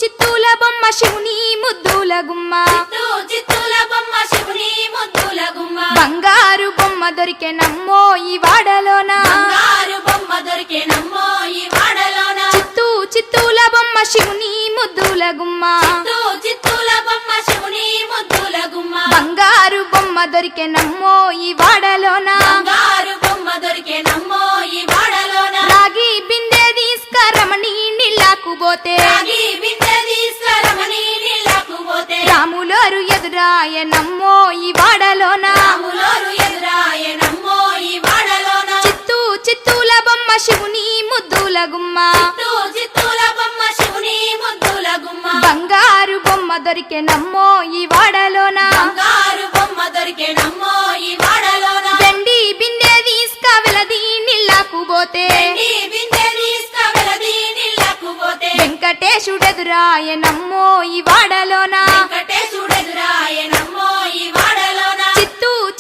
చిత్తూల బొమ్మ శివుని ముద్దుల గుమ్మ చిత్తూల బొమ్మ శివుని ముద్దుల గుమ్మ బంగారు బొమ్మ దొరికే నమ్మో ఈ వాడలోన బంగారు బొమ్మ దొరికే నమ్మో ఈ వాడలోన చిత్తూల బొమ్మ శివుని ముద్దుల గుమ్మ చిత్తూల బొమ్మ శివుని ముద్దుల గుమ్మ బంగారు బొమ్మ దొరికే నమ్మో ఈ వాడలోన బంగారు బొమ్మ దొరికే నమ్మో ఈ వాడలోన రాగి బిందె తీసుకరమణి నీళ్ళకు పోతే రాగి బిందె తీసుకరమణి నీళ్ళకు పోతే రాములోరు ఎదురాయ నమ్మో ఈ వాడలోన రాములోరు ఎదురాయ నమ్మో ఈ వాడలోన చిత్తూల బొమ్మ శివుని ముద్దుల గుమ్మ చిత్తూల బొమ్మ శివుని ముద్దుల గుమ్మ బంగారు బొమ్మ దొరికే నమ్మో ఈ వాడలోన బంగారు బొమ్మ దొరికే నమ్మో ఈ వాడలోన వెండి బిందె తీసుకవెలది నీళ్ళకు పోతే వెండి బిందె తీసుకవెలది నీళ్ళకు పోతే వెంకటేశుడెదురాయ నమ్మో ఈ వాడలోన వెంకటేశుడెదురాయ నమ్మో ఈ వాడలోన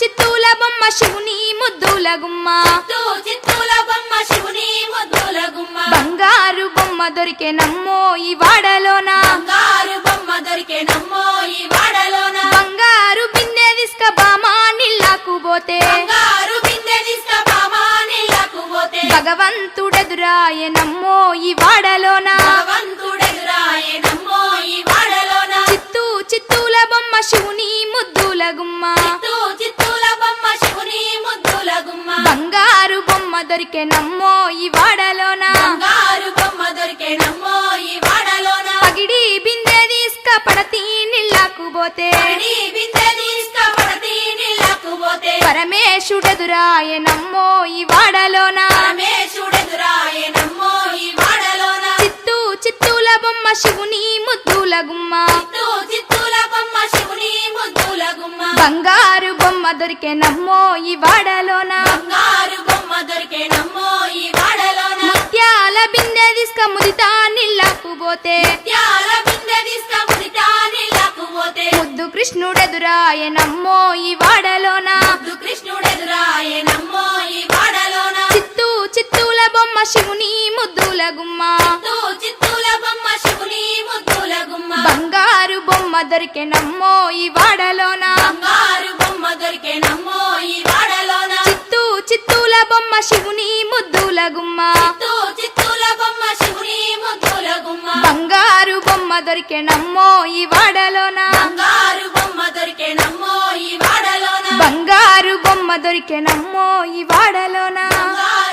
చిత్తూల బొమ్మ శివుని ముద్దుల గుమ్మ చిత్తూల బొమ్మ శివుని ముద్దుల గుమ్మ బంగారు బొమ్మ దొరికే నమ్మో ఈ వాడలోన బంగారు బొమ్మ దొరికే నమ్మో ఈ వాడలోన బంగారు బిందె తీసుక బామా నీళ్ళకు పోతే బంగారు బిందె తీసుక బామా నీళ్ళకు పోతే భగవంతుడెదురాయ నమ్మో ఈ వాడలోన భగవంతుడెదురాయ నమ్మో ఈ వాడలోన చిత్తూల బొమ్మ శివుని ముద్దుల గుమ్మ చిత్తూల బొమ్మ శివుని ముద్దుల గుమ్మ బంగారు బొమ్మ దొరికే నమ్మో ఈ వాడలోన బంగారు బొమ్మ దొరికే నమ్మో ఈ వాడలోన పగిడి బిందె తీసుక పడతి నీళ్ళకు పోతే పగిడి బిందె తీసుక పడతి నీళ్ళకు పోతే పరమేశుడెదురాయ నమ్మో ఈ వాడలోన పరమేశుడెదురాయ నమ్మో ఈ వాడలోన చిత్తూల బొమ్మ శివుని ముద్దుల గుమ్మ చిత్తూల బొమ్మ శివుని ముద్దుల గుమ్మ బంగారు బొమ్మ దొరికే నమ్మో ఈ వాడలోన బంగారు బొమ్మ దొరికే నమ్మో ఈ వాడలోన ముత్యాల బిందె తీసుక ముదితా నీళ్ళకు పోతే ముత్యాల బిందె తీసుక ముదితా నీళ్ళకు పోతే ముద్దు కృష్ణుడెదురాయ నమ్మో ఈ వాడలోన ముద్దు కృష్ణుడెదురాయ నమ్మో ఈ వాడలోన చిత్తూల బొమ్మ శివుని ముద్దుల గుమ్మ చిత్తూల బొమ్మ శివుని ముద్దుల గుమ్మ బంగారు బొమ్మ దొరికే నమ్మో ఈ వాడలోన బంగారు బొమ్మ దొరికే నమ్మో ఈ వాడలోన చిత్తూల బొమ్మ శివుని ముద్దుల గుమ్మ చిత్తూల బొమ్మ శివుని ముద్దుల గుమ్మ బంగారు బొమ్మ దొరికే నమ్మో ఈ వాడలోన బంగారు బొమ్మ దొరికే నమ్మో ఈ వాడలోన బంగారు బొమ్మ దొరికే నమ్మో ఈ వాడలోన బంగారు